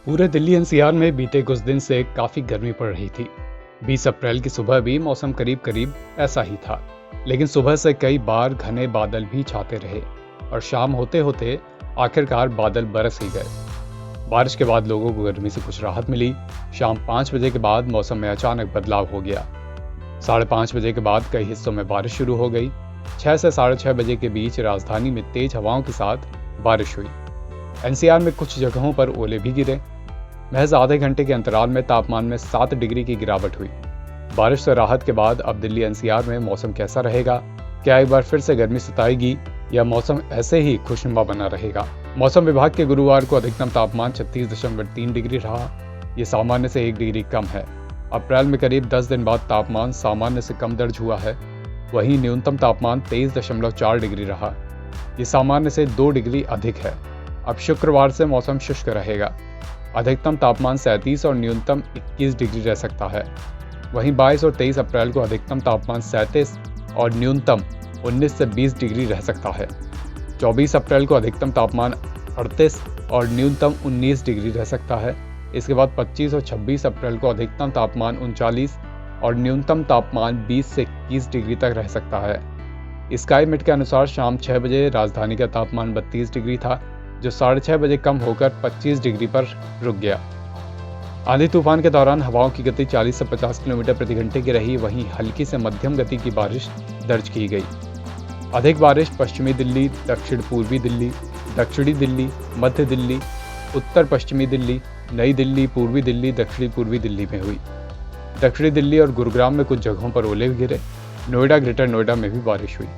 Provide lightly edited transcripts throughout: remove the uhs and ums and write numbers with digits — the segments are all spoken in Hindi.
पूरे दिल्ली एनसीआर में बीते कुछ दिन से काफी गर्मी पड़ रही थी। 20 अप्रैल की सुबह भी मौसम करीब करीब ऐसा ही था, लेकिन सुबह से कई बार घने बादल भी छाते रहे और शाम होते होते आखिरकार बादल बरस ही गए। बारिश के बाद लोगों को गर्मी से कुछ राहत मिली। शाम 5 बजे के बाद मौसम में अचानक बदलाव हो गया। 5:30 बजे के बाद कई हिस्सों में बारिश शुरू हो गई। 6 से 6:30 बजे के बीच राजधानी में तेज हवाओं के साथ बारिश हुई। एनसीआर में कुछ जगहों पर ओले भी गिरे। महज आधे घंटे के अंतराल में तापमान में 7 डिग्री की गिरावट हुई। बारिश से राहत के बाद अब दिल्ली एनसीआर में मौसम कैसा रहेगा? क्या एक बार फिर से गर्मी सताएगी या मौसम ऐसे ही खुशनुमा बना रहेगा? मौसम विभाग के गुरुवार को अधिकतम तापमान 36.3 डिग्री रहा। ये सामान्य से 1 डिग्री कम है। अप्रैल में करीब 10 दिन बाद तापमान सामान्य से कम दर्ज हुआ है। वहीं न्यूनतम तापमान 23.4 डिग्री रहा। ये सामान्य से 2 डिग्री अधिक है। अब शुक्रवार से मौसम शुष्क रहेगा। अधिकतम तापमान 37 और न्यूनतम 21 डिग्री रह सकता है। वहीं 22 और 23 अप्रैल को अधिकतम तापमान 37 और न्यूनतम 19 से 20 डिग्री रह सकता है। 24 अप्रैल को अधिकतम तापमान 38 और न्यूनतम 19 डिग्री रह सकता है। इसके बाद 25 और 26 अप्रैल को अधिकतम तापमान 39 और न्यूनतम तापमान 20 से 21 डिग्री तक रह सकता है। स्काईमेट के अनुसार शाम 6 बजे राजधानी का तापमान 32 डिग्री था, जो 6:30 बजे कम होकर 25 डिग्री पर रुक गया। आंधी तूफान के दौरान हवाओं की गति 40 से 50 किलोमीटर प्रति घंटे की रही। वहीं हल्की से मध्यम गति की बारिश दर्ज की गई। अधिक बारिश पश्चिमी दिल्ली, दक्षिण पूर्वी दिल्ली, दक्षिणी दिल्ली, मध्य दिल्ली, उत्तर पश्चिमी दिल्ली, नई दिल्ली, पूर्वी दिल्ली, दक्षिणी पूर्वी दिल्ली में हुई। दक्षिणी दिल्ली और गुरुग्राम में कुछ जगहों पर ओले भी गिरे। नोएडा, ग्रेटर नोएडा में भी बारिश हुई।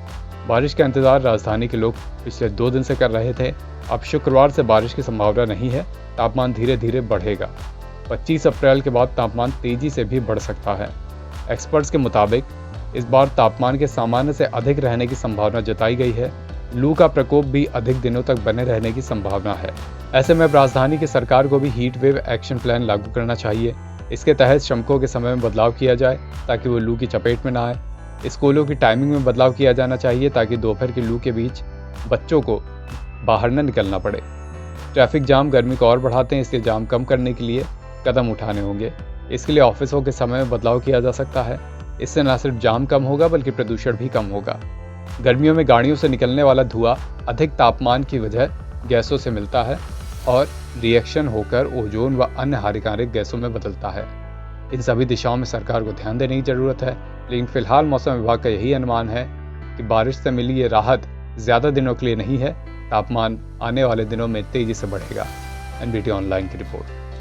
बारिश का इंतजार राजधानी के लोग पिछले 2 दिन से कर रहे थे। अब शुक्रवार से बारिश की संभावना नहीं है। तापमान धीरे धीरे बढ़ेगा। 25 अप्रैल के बाद तापमान तेजी से भी बढ़ सकता है। एक्सपर्ट्स के मुताबिक इस बार तापमान के सामान्य से अधिक रहने की संभावना जताई गई है। लू का प्रकोप भी अधिक दिनों तक बने रहने की संभावना है। ऐसे में राजधानी की सरकार को भी हीट वेव एक्शन प्लान लागू करना चाहिए। इसके तहत श्रमिकों के समय में बदलाव किया जाए ताकि वो लू की चपेट में ना आए। स्कूलों की टाइमिंग में बदलाव किया जाना चाहिए ताकि दोपहर की लू के बीच बच्चों को बाहर न निकलना पड़े। ट्रैफिक जाम गर्मी को और बढ़ाते हैं, इसलिए जाम कम करने के लिए कदम उठाने होंगे। इसके लिए ऑफिसों के समय में बदलाव किया जा सकता है। इससे न सिर्फ जाम कम होगा बल्कि प्रदूषण भी कम होगा। गर्मियों में गाड़ियों से निकलने वाला धुआं अधिक तापमान की वजह गैसों से मिलता है और रिएक्शन होकर ओजोन व अन्य हानिकारक गैसों में बदलता है। इन सभी दिशाओं में सरकार को ध्यान देने की जरूरत है। लेकिन फिलहाल मौसम विभाग का यही अनुमान है कि बारिश से मिली ये राहत ज्यादा दिनों के लिए नहीं है। तापमान आने वाले दिनों में तेजी से बढ़ेगा। एनबीटी ऑनलाइन की रिपोर्ट।